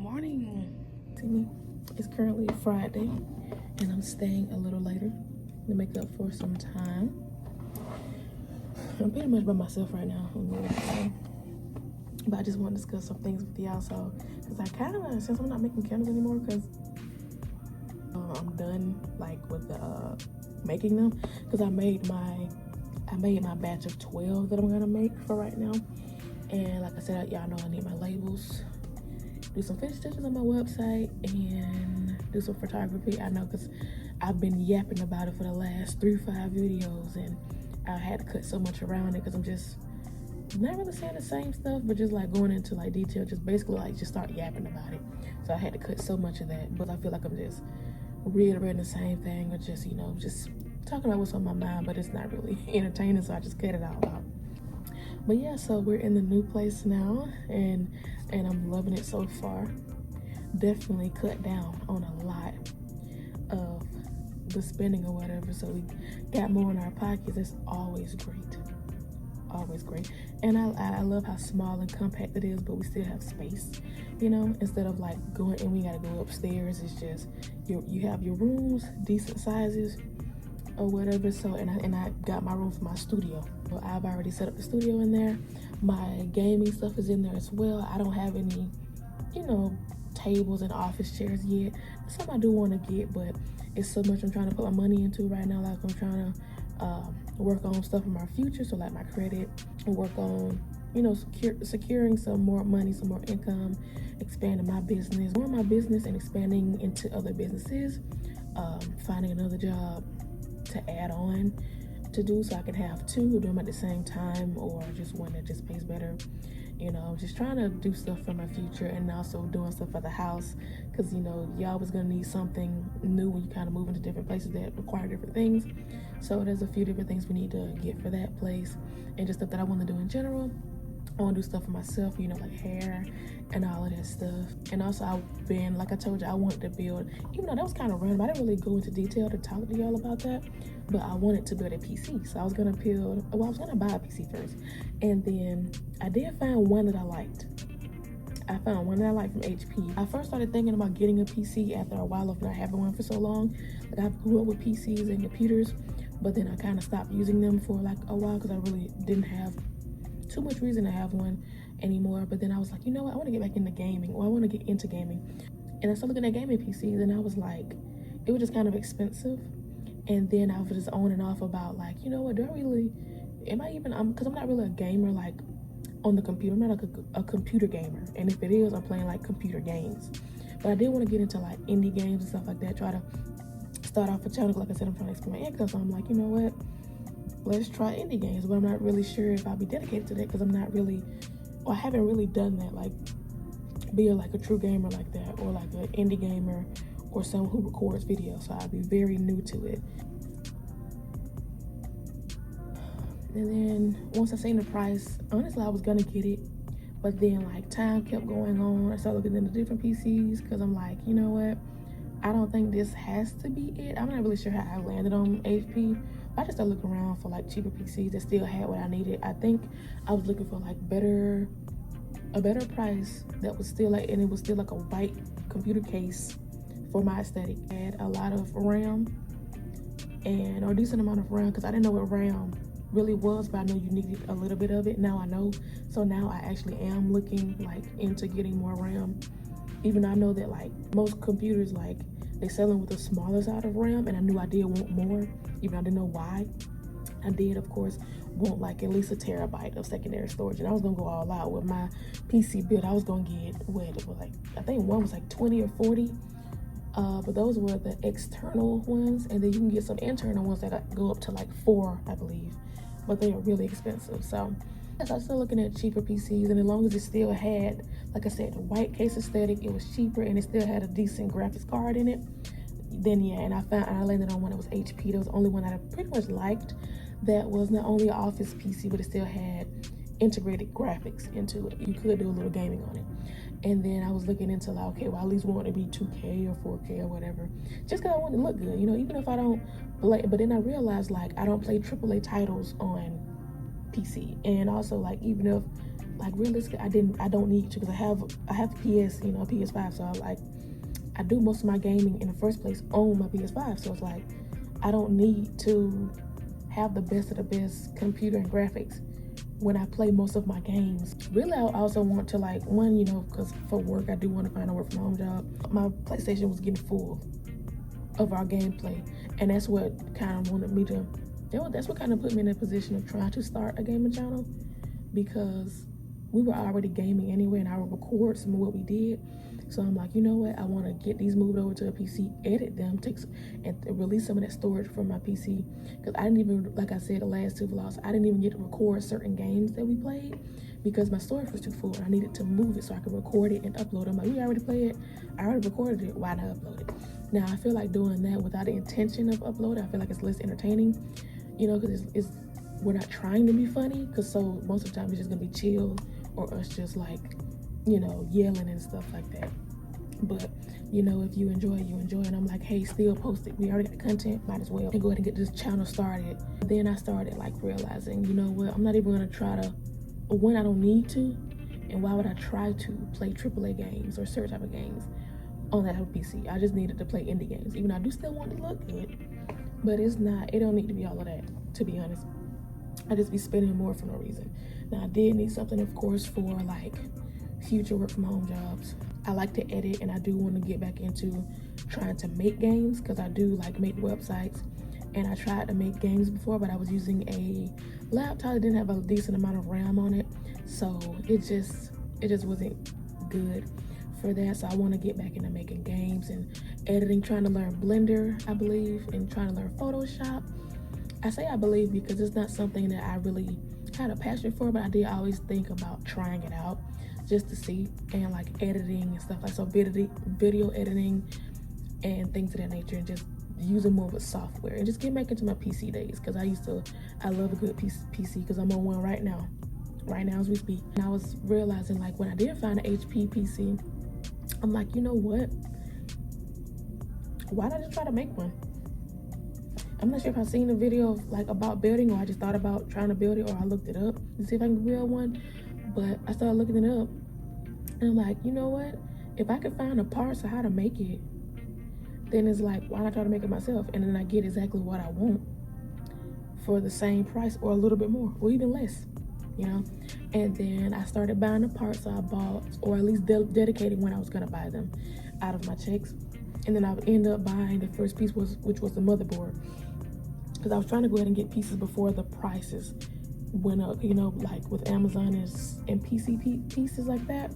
morning to me. It's currently Friday and I'm staying a little later to make up for some time. I'm pretty much by myself right now, but I just want to discuss some things with y'all. So, because I kind of, since I'm not making candles anymore, because I'm done like with the making them, because I made my batch of 12 that I'm gonna make for right now. And like I said, y'all know I need my labels, do some finish touches on my website, and do some photography. I know, because I've been yapping about it for the last 3-5 videos, and I had to cut so much around it because I'm just not really saying the same stuff, but just like going into like detail, just basically like just start yapping about it. So I had to cut so much of that, but I feel like I'm just reiterating the same thing, or just, you know, just talking about what's on my mind, but it's not really entertaining, so I just cut it all out. But yeah, so we're in the new place now, and I'm loving it so far. Definitely cut down on a lot of the spending or whatever, so we got more in our pockets. It's always great, always great. And I love how small and compact it is, but we still have space, you know, instead of like going and we gotta go upstairs. It's just you have your rooms, decent sizes or whatever. So and I got my room for my studio. So I've already set up the studio in there. My gaming stuff is in there as well. I don't have any, you know, tables and office chairs yet. That's something I do want to get, but it's so much I'm trying to put my money into right now. Like I'm trying to work on stuff in my future, so like my credit, and work on, you know, securing some more money, some more income, expanding my business, growing my business and expanding into other businesses, finding another job to add on to do, so I can have two, do them at the same time, or just one that just pays better. You know, just trying to do stuff for my future, and also doing stuff for the house, because, you know, you always gonna need something new when you kind of move into different places that require different things. So there's a few different things we need to get for that place, and just stuff that I want to do in general. I want to do stuff for myself, you know, like hair and all of that stuff. And also I've been, like I told you, I wanted to build, even though that was kind of random, I didn't really go into detail to talk to y'all about that, but I wanted to build a PC. So I was going to I was going to buy a PC first. And then I did find one that I liked. I found one that I liked from HP. I first started thinking about getting a PC after a while of not having one for so long. Like I grew up with PCs and computers, but then I kind of stopped using them for like a while because I really didn't have too much reason to have one anymore. But then I was like, you know what, I want to get back into gaming, or I want to get into gaming. And I started looking at gaming PCs, and I was like, it was just kind of expensive. And then I was just on and off about like, you know what, because I'm not really a gamer like on the computer. I'm not a computer gamer, and if it is, I'm playing like computer games. But I did want to get into like indie games and stuff like that, try to start off a channel. Like I said, I'm trying to expand my income, so I'm like, you know what, let's try indie games. But I'm not really sure if I'll be dedicated to that, because I haven't really done that, like be like a true gamer like that, or like an indie gamer, or someone who records videos. So I'll be very new to it. And then once I seen the price, honestly, I was gonna get it, but then like time kept going on. I started looking into different PCs, because I'm like, you know what, I don't think this has to be it. I'm not really sure how I landed on HP. I just started looking around for like cheaper PCs that still had what I needed. I think I was looking for like a better price that was still like, and it was still like a white computer case for my aesthetic. I had a lot of RAM or a decent amount of RAM, because I didn't know what RAM really was, but I know you needed a little bit of it. Now I know. So now I actually am looking like into getting more RAM, even though I know that like most computers, like they selling with the smaller side of RAM, and I knew I did want more, even though I didn't know why. I did, of course, want like at least a terabyte of secondary storage, and I was gonna go all out with my PC build. I was gonna get I think one was like 20 or 40, but those were the external ones, and then you can get some internal ones that go up to like 4, I believe, but they are really expensive. So yes, I was still looking at cheaper PCs, and as long as it still had, like I said, the white case aesthetic, it was cheaper, and it still had a decent graphics card in it, then yeah. And I landed on one that was HP. That was the only one that I pretty much liked, that was not only an office PC, but it still had integrated graphics into it. You could do a little gaming on it. And then I was looking into like, okay, well, I at least want it to be 2K or 4K or whatever, just because I want it to look good, you know, even if I don't play. But then I realized like I don't play AAA titles on PC, and also like even if like realistically, I don't need to, because I have the PS, PS5, so I do most of my gaming in the first place on my PS5, so it's like I don't need to have the best of the best computer and graphics when I play most of my games. Really, I also want to because for work I do want to find a work from home job. My PlayStation was getting full of our gameplay, and that's what kind of wanted me to, that's what kind of put me in a position of trying to start a gaming channel, because we were already gaming anyway, and I would record some of what we did. So I'm like, you know what, I want to get these moved over to a PC, edit them, and release some of that storage from my PC, because I didn't even, like I said the last two vlogs, I didn't even get to record certain games that we played because my storage was too full, and I needed to move it so I could record it and upload it. I'm like, we already played it, I already recorded it, why not upload it? Now I feel like doing that without the intention of uploading, I feel like it's less entertaining, because it's we're not trying to be funny, because so most of the time it's just gonna be chill, or us just like, yelling and stuff like that. But if you enjoy, you enjoy. And I'm like, hey, still post it, we already got the content, might as well, and go ahead and get this channel started. Then I started like realizing, you know what, I'm not even gonna try to, when I don't need to, and why would I try to play AAA games or certain type of games on that PC? I just needed to play indie games, even though I do still want to look good, but it don't need to be all of that, to be honest. I just be spending more for no reason. Now I did need something, of course, for like future work from home jobs. I like to edit, and I do want to get back into trying to make games, because I do like make websites, and I tried to make games before, but I was using a laptop that didn't have a decent amount of RAM on it, so it just wasn't good for that. So I want to get back into making games and editing, trying to learn Blender, I believe, and trying to learn Photoshop. I say I believe because it's not something that I really had a passion for, but I did always think about trying it out just to see, and like editing and stuff like so, video editing and things of that nature, and just using more of a software, and just get back into my PC days, because I love a good PC, because I'm on one right now as we speak. And I was realizing, like, when I did find an HP PC, I'm like, you know what, why not just try to make one? I'm not sure if I've seen a video of, like, about building, or I just thought about trying to build it, or I looked it up to see if I can build one. But I started looking it up, and I'm like, you know what, if I could find the parts of how to make it, then it's like, why not try to make it myself? And then I get exactly what I want for the same price, or a little bit more, or even less, And then I started buying the parts. I bought, or at least dedicating when I was gonna buy them out of my checks. And then I would end up buying the first piece, which was the motherboard, because I was trying to go ahead and get pieces before the prices went up, like with Amazon and PC pieces like that,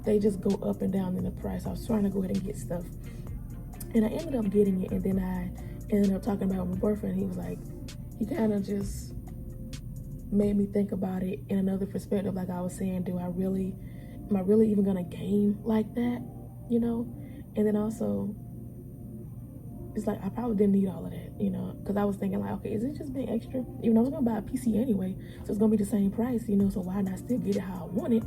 they just go up and down in the price. I was trying to go ahead and get stuff, and I ended up getting it. And then I ended up talking about my boyfriend. He was like, he kind of just made me think about it in another perspective. Like I was saying, am I really even gonna game like that, And then also, it's like I probably didn't need all of that, because I was thinking like, okay, is it just being extra? Even though I was gonna buy a PC anyway, so it's gonna be the same price, so why not still get it how I want it?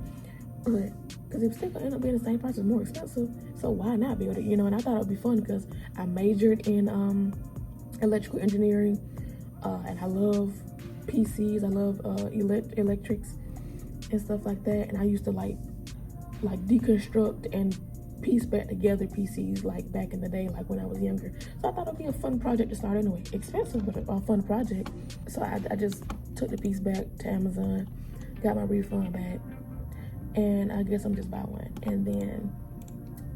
But because it's still gonna end up being the same price, it's more expensive, so why not build it? And I thought it would be fun, because I majored in electrical engineering, and I love PCs, I love electrics and stuff like that, and I used to like deconstruct and piece back together PCs, like back in the day, like when I was younger. So I thought it'd be a fun project to start anyway. Expensive, but a fun project. So I just took the piece back to Amazon, got my refund back, and I guess I'm just buying one. And then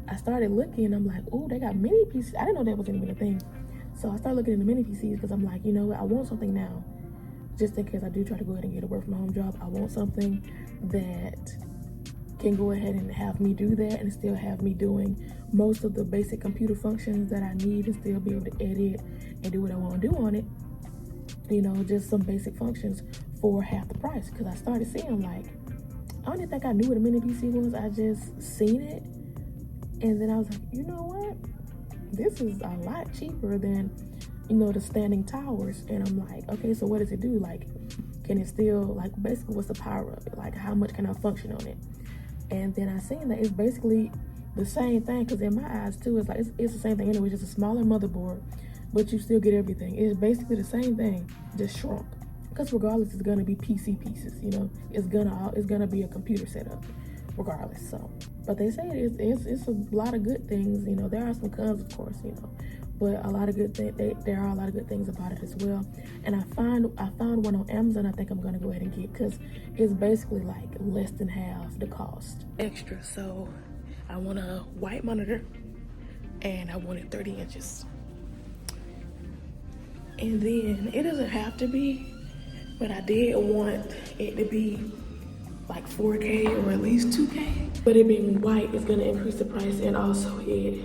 I started looking, I'm like, oh, they got mini PCs. I didn't know that was even a thing. So I started looking into mini PCs, because I'm like, you know what, I want something now, just in case I do try to go ahead and get a work from home job. I want something that can go ahead and have me do that, and still have me doing most of the basic computer functions that I need, and still be able to edit and do what I want to do on it. Just some basic functions for half the price. Because I started seeing, like, I don't even think I knew what a mini PC was. I just seen it, and then I was like, you know what? This is a lot cheaper than, the standing towers. And I'm like, okay, so what does it do? Like, can it still, like, basically what's the power of it? Like, how much can I function on it? And then I seen that it's basically the same thing, because in my eyes too, it's like it's the same thing anyway, just a smaller motherboard, but you still get everything. It's basically the same thing, just shrunk. because regardless, it's gonna be PC pieces. You know, it's gonna be a computer setup, regardless. So, but they say it's a lot of good things. You know, there are some cons, of course. You know, but a lot of good there are a lot of good things about it as well. And I found one on Amazon. I think I'm gonna go ahead and get, because it's basically like less than half the cost extra. So I want a white monitor, and I wanted 30 inches. And then it doesn't have to be, but I did want it to be like 4K or at least 2K. But it being white is gonna increase the price, and also it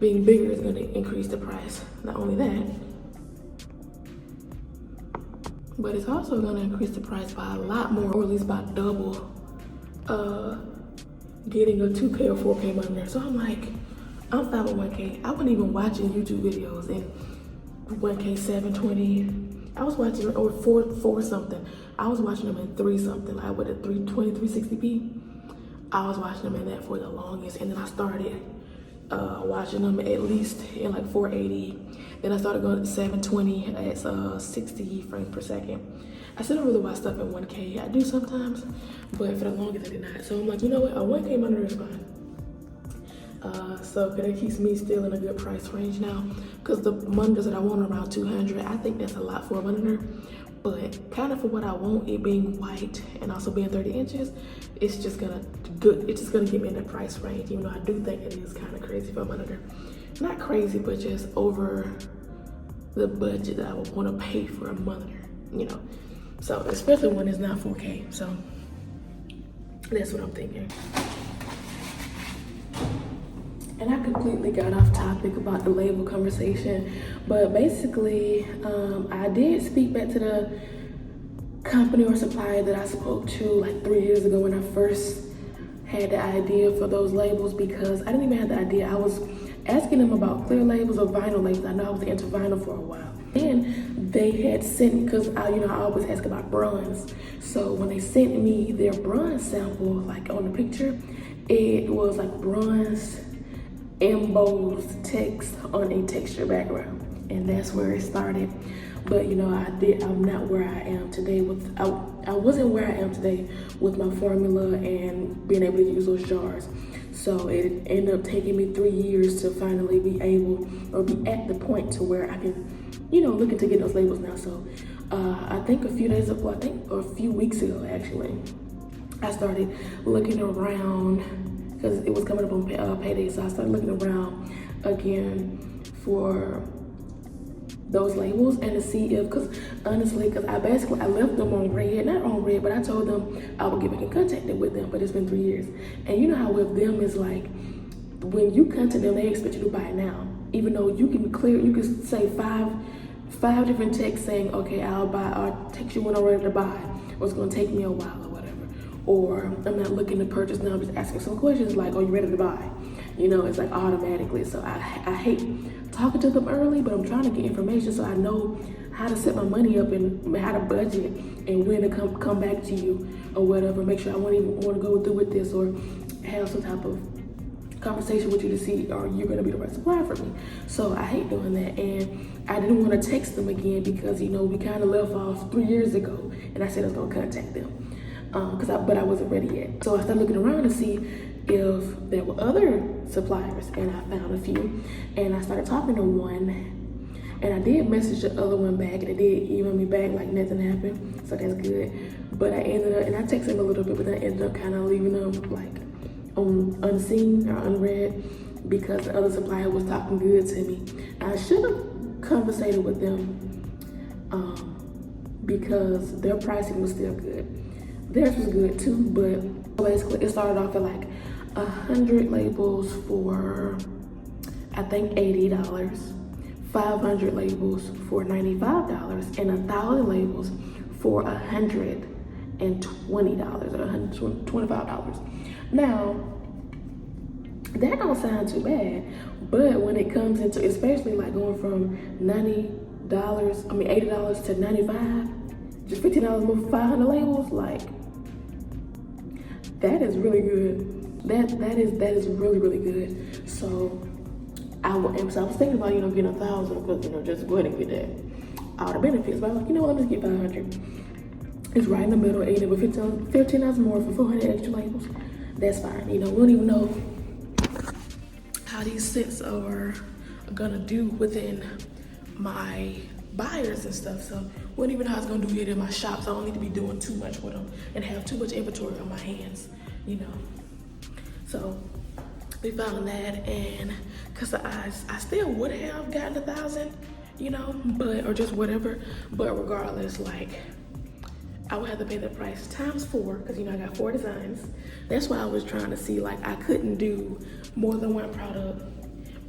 being bigger is gonna increase the price. Not only that, but it's also gonna increase the price by a lot more, or at least by double, getting a 2K or 4K monitor. So I'm like, I'm fine with 1K. I wasn't even watching YouTube videos in 1K 720. I was watching, or 4 something. I was watching them in 3 something, like with a 320, 360p. I was watching them in that for the longest, and then I started watching them at least in like 480. Then I started going to 720 at 60 frames per second. I still don't really watch stuff in 1K. I do sometimes, but for the longest I did not. So I'm like, you know what, a 1K monitor is fine. So that keeps me still in a good price range now, because the monitors that I want are around 200. I think that's a lot for a monitor, but kind of for what I want, it being white and also being 30 inches, it's just gonna get me in the price range, even though I do think it is kind of crazy for a monitor. Not crazy, but just over the budget that I would want to pay for a monitor, you know. So especially when it's not 4K. So that's what I'm thinking. And I completely got off topic about the label conversation, but basically, I did speak back to the company or supplier that I spoke to like 3 years ago when I first had the idea for those labels, because I didn't even have the idea. I was asking them about clear labels or vinyl labels. I know I was into vinyl for a while. And they had sent, because I always ask about bronze. So when they sent me their bronze sample, like on the picture, it was like bronze embossed text on a texture background, and that's where it started. But you know, I'm not where I am today I wasn't where I am today with my formula and being able to use those jars. So it ended up taking me 3 years to finally be able, or be at the point to where I can, you know, looking to get those labels now. So I think a few weeks ago actually, I started looking around, because it was coming up on payday. So I started looking around again for those labels, and to see if, because honestly, because I left them on red, not on red, but I told them I would get back in contact with them, but it's been 3 years. And you know how with them is like, when you contact them, they expect you to buy it now, even though you can say five different texts saying, okay, I'll text you when I'm ready to buy, or it's gonna take me a while, or whatever, or I'm not looking to purchase now, I'm just asking some questions like, are you ready to buy? You know, it's like automatically. So I hate talking to them early, but I'm trying to get information so I know how to set my money up and how to budget and when to come back to you or whatever. Make sure I want to go through with this, or have some type of conversation with you to see, are you going to be the right supplier for me? So I hate doing that, and I didn't want to text them again because, you know, we kind of left off 3 years ago, and I said I was going to contact them, but I wasn't ready yet. So I started looking around to see if there were other suppliers, and I found a few, and I started talking to one, and I did message the other one back, and it did email me back like nothing happened, so that's good. But I ended up, and I texted him a little bit, but then I ended up kind of leaving them like on unseen or unread, because the other supplier was talking good to me. I should have conversated with them because their pricing was still good. Theirs was good too, but basically it started off at like 100 labels for, I think, $80, 500 labels for $95, and 1,000 labels for $120 or $125. Now, that don't sound too bad, but when it comes into, especially like going from $80 to $95, just $15 more for 500 labels, like, that is really good. That is really, really good. So I was thinking about, you know, getting 1,000, because, you know, just go ahead and get that, all the benefits. But I was like, you know what, let me just get 500. It's right in the middle, and it was $15 more for 400 extra labels. That's fine. You know, we don't even know how these scents are gonna do within my buyers and stuff. So we don't even know how it's gonna do it in my shop. So I don't need to be doing too much with them and have too much inventory on my hands, you know. So we found that, and cause I still would have gotten 1,000, you know, but, or just whatever. But regardless, like, I would have to pay the price times 4, because you know I got 4 designs. That's why I was trying to see, like, I couldn't do more than one product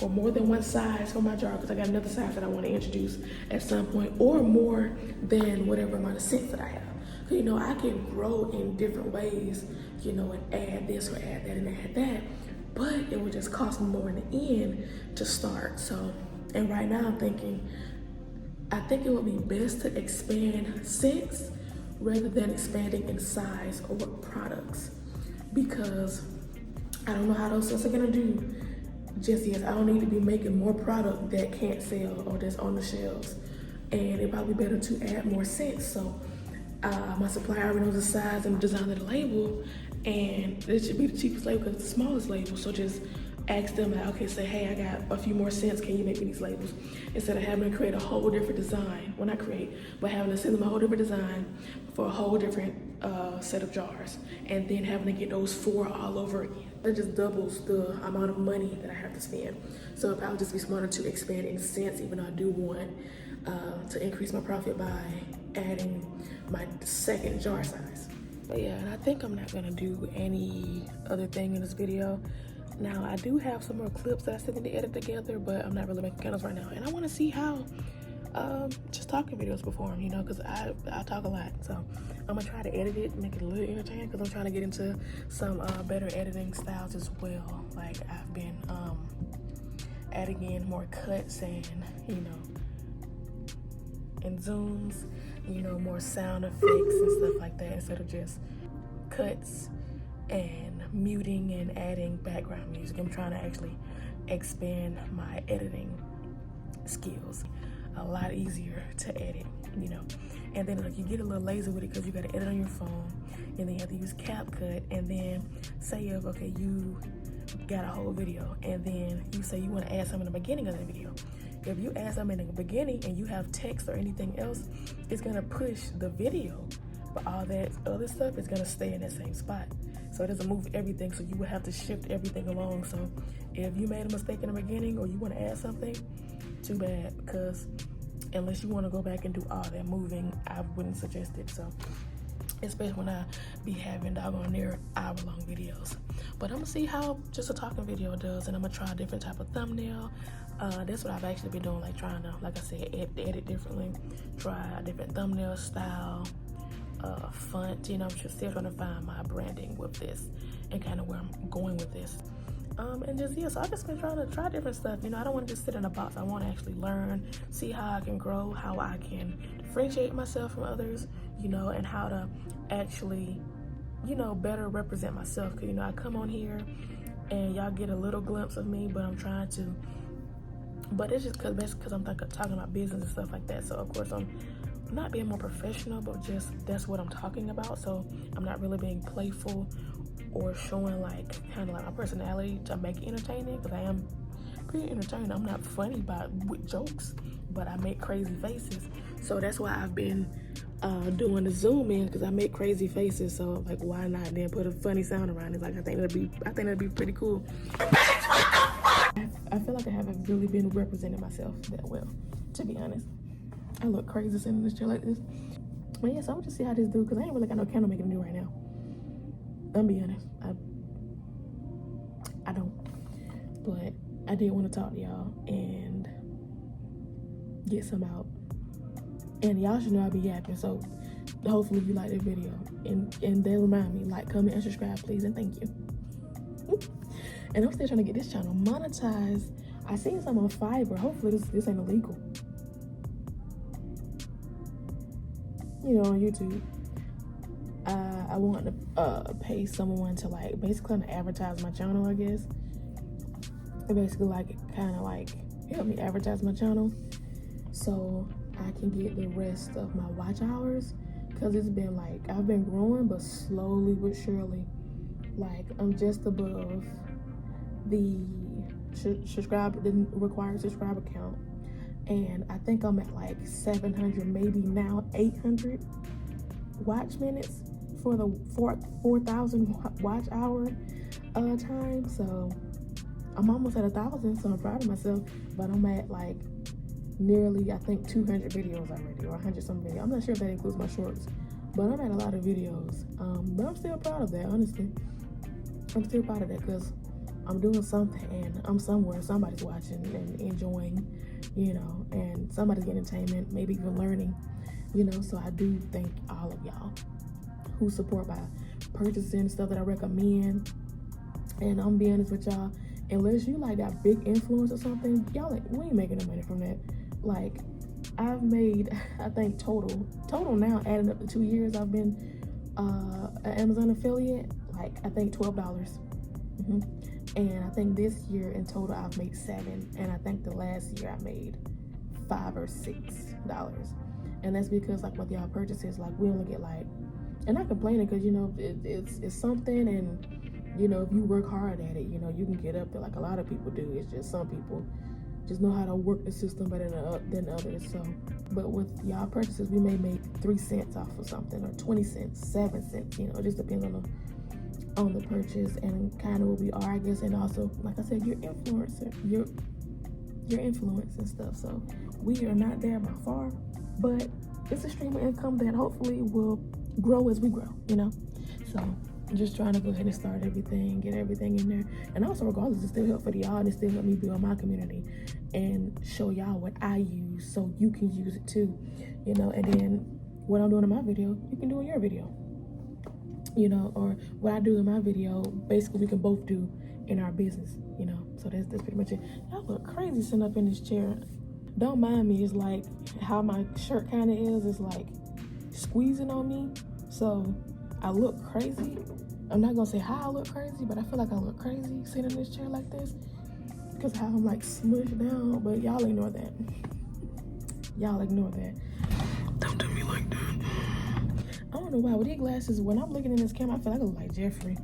or more than one size for my jar, because I got another size that I want to introduce at some point, or more than whatever amount of scents that I have. You know, I can grow in different ways, you know, and add this or add that and add that, but it would just cost me more in the end to start. So, and right now I'm thinking, I think it would be best to expand scents rather than expanding in size or products, because I don't know how those scents are gonna do just yet. I don't need to be making more product that can't sell or that's on the shelves, and it probably better to add more scents. So my supplier already knows the size and the design of the label, and it should be the cheapest label because it's the smallest label. So just ask them, like, okay, say, hey, I got a few more scents, can you make me these labels? Instead of having to create a whole different design, well, not create, but having to send them a whole different design for a whole different set of jars, and then having to get those 4 all over again. It just doubles the amount of money that I have to spend. So if I would just be smarter to expand in scents, even though I do want to increase my profit by adding my second jar size. But yeah, and I think I'm not gonna do any other thing in this video. Now, I do have some more clips that I still need to edit together, but I'm not really making candles right now. And I want to see how just talking videos perform, you know, because I talk a lot. So I'm going to try to edit it, make it a little entertaining, because I'm trying to get into some better editing styles as well. Like, I've been adding in more cuts and, you know, and zooms, you know, more sound effects and stuff like that, instead of just cuts and muting and adding background music. I'm trying to actually expand my editing skills. A lot easier to edit, you know. And then like you get a little lazy with it because you got to edit on your phone, and then you have to use CapCut. And then say if, okay, you got a whole video, and then you say you want to add something in the beginning of the video. If you add something in the beginning and you have text or anything else, it's gonna push the video, but all that other stuff is gonna stay in that same spot. So it doesn't move everything, so you would have to shift everything along. So if you made a mistake in the beginning or you want to add something, too bad, because unless you want to go back and do all that moving, I wouldn't suggest it. So especially when I be having doggone near hour-long videos. But I'm gonna see how just a talking video does, and I'm gonna try a different type of thumbnail. That's what I've actually been doing, like trying to, like I said, edit differently, try a different thumbnail style, font, you know. I'm just still trying to find my branding with this and kind of where I'm going with this. And just, yeah, so I've just been trying to try different stuff. You know, I don't want to just sit in a box. I want to actually learn, see how I can grow, how I can differentiate myself from others, you know, and how to actually, you know, better represent myself. Because, you know, I come on here and y'all get a little glimpse of me, but I'm trying to, but it's just because I'm talking about business and stuff like that. So, of course, I'm not being more professional, but just that's what I'm talking about. So I'm not really being playful or showing like kind of like my personality to make it entertaining, because I am pretty entertaining. I'm not funny with jokes, but I make crazy faces. So that's why I've been doing the zoom in, because I make crazy faces. So like, why not then put a funny sound around it? Like, I think that'd be pretty cool. I feel like I haven't really been representing myself that well, to be honest. I look crazy sitting in this chair like this. But yeah, so I'm gonna just see how this do, because I ain't really got no candle making to do right now. I'm be honest, I don't. But I did want to talk to y'all and get some out. And y'all should know I'll be yapping, so hopefully you like this video. And they remind me, like, comment, and subscribe, please, and thank you. And I'm still trying to get this channel monetized. I seen some on Fiverr. Hopefully this ain't illegal. You know, on YouTube. I want to pay someone to, like, basically advertise my channel, I guess. And basically, like, kind of like help me advertise my channel, so I can get the rest of my watch hours because it's been like, I've been growing, but slowly but surely. Like, I'm just above the required subscriber count, and I think I'm at like 700, maybe now 800 watch minutes for the 4,000 watch hour time. So I'm almost at 1,000, so I'm proud of myself. But I'm at like nearly, I think, 200 videos already, or 100 some videos. I'm not sure if that includes my shorts, but I'm at a lot of videos. But I'm still proud of that, honestly. I'm still proud of that because I'm doing something and I'm somewhere, somebody's watching and enjoying, you know, and somebody's getting entertainment, maybe even learning, you know. So I do thank all of y'all who support by purchasing stuff that I recommend. And I'm being honest with y'all, unless you like got big influence or something, y'all like, we ain't making no money from that. Like, I've made, I think total now, adding up to 2 years I've been an Amazon affiliate, like I think $12. And I think this year in total I've made $7, and I think the last year I made $5 or $6. And that's because like with y'all purchases, like we only get like, and not complaining because, you know, it's something, and you know, if you work hard at it, you know, you can get up there like a lot of people do. It's just some people just know how to work the system better than others. So, but with y'all purchases, we may make 3 cents off of something, or 20 cents, 7 cents, you know, it just depends on the purchase and kind of what we are, I guess. And also, like I said, your influencer, your influence and stuff. So we are not there by far, but it's a stream of income that hopefully will grow as we grow, you know. So I'm just trying to go ahead and start everything, get everything in there. And also, regardless, it's still helpful to y'all, and it still help me build my community and show y'all what I use so you can use it too, you know. And then what I'm doing in my video, you can do in your video, you know, or what I do in my video, basically we can both do in our business, you know. So that's pretty much it. Y'all look crazy sitting up in this chair. Don't mind me, it's like how my shirt kind of is. It's like squeezing on me, so I look crazy. I'm not gonna say how I look crazy, but I feel like I look crazy sitting in this chair like this because how I'm like smushed down. But y'all ignore that. Y'all ignore that. Don't do me like that. I don't know why with these glasses, when I'm looking in this camera, I feel like I look like Jeffrey.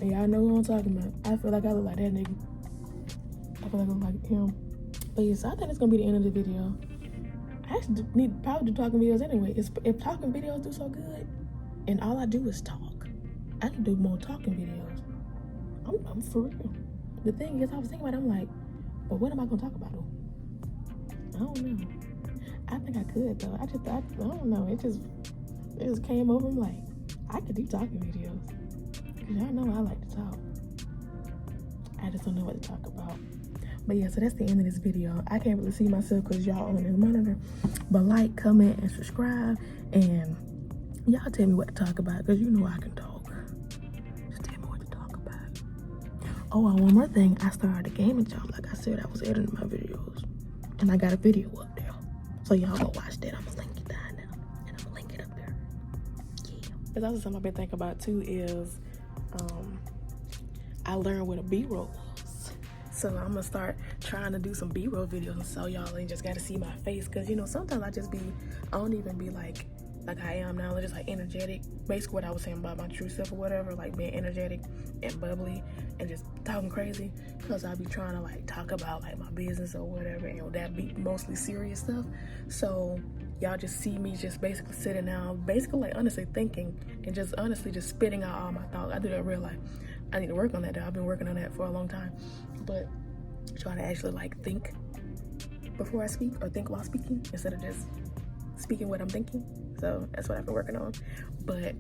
And y'all know who I'm talking about. I feel like I look like that nigga. I feel like I look like him. But yes, I think it's gonna be the end of the video. I actually need probably do talking videos anyway. If talking videos do so good, and all I do is talk, I can do more talking videos. I'm for real. The thing is, I was thinking about it, I'm like, but what am I gonna talk about though? I don't know. I think I could though. I don't know. It just came over. I'm like, I could do talking videos. Cause y'all know I like to talk. I just don't know what to talk about. But yeah, so that's the end of this video. I can't really see myself because y'all on this monitor. But like, comment, and subscribe, and y'all tell me what to talk about, because you know I can talk. Just tell me what to talk about. Oh, and one more thing. I started a gaming job. Like I said, I was editing my videos. And I got a video up there. So y'all go watch that. I'm going to link it down now. And I'm going to link it up there. Yeah. There's also something I've been thinking about too is I learned what a B-roll was. So I'm going to start trying to do some B-roll videos so y'all ain't just got to see my face. Because, you know, sometimes I don't even be like I am now, just like energetic. Basically what I was saying about my true self or whatever, like being energetic and bubbly and just talking crazy, because I be trying to like talk about like my business or whatever, and that be mostly serious stuff. So y'all just see me just basically sitting down, basically like honestly thinking and just honestly just spitting out all my thoughts. I do that in real life. I need to work on that though. I've been working on that for a long time, but trying to actually like think before I speak, or think while speaking, instead of just speaking what I'm thinking. So that's what I've been working on. But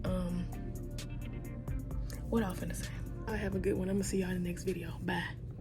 what else finna say? I have a good one. I'm gonna see y'all in the next video. Bye.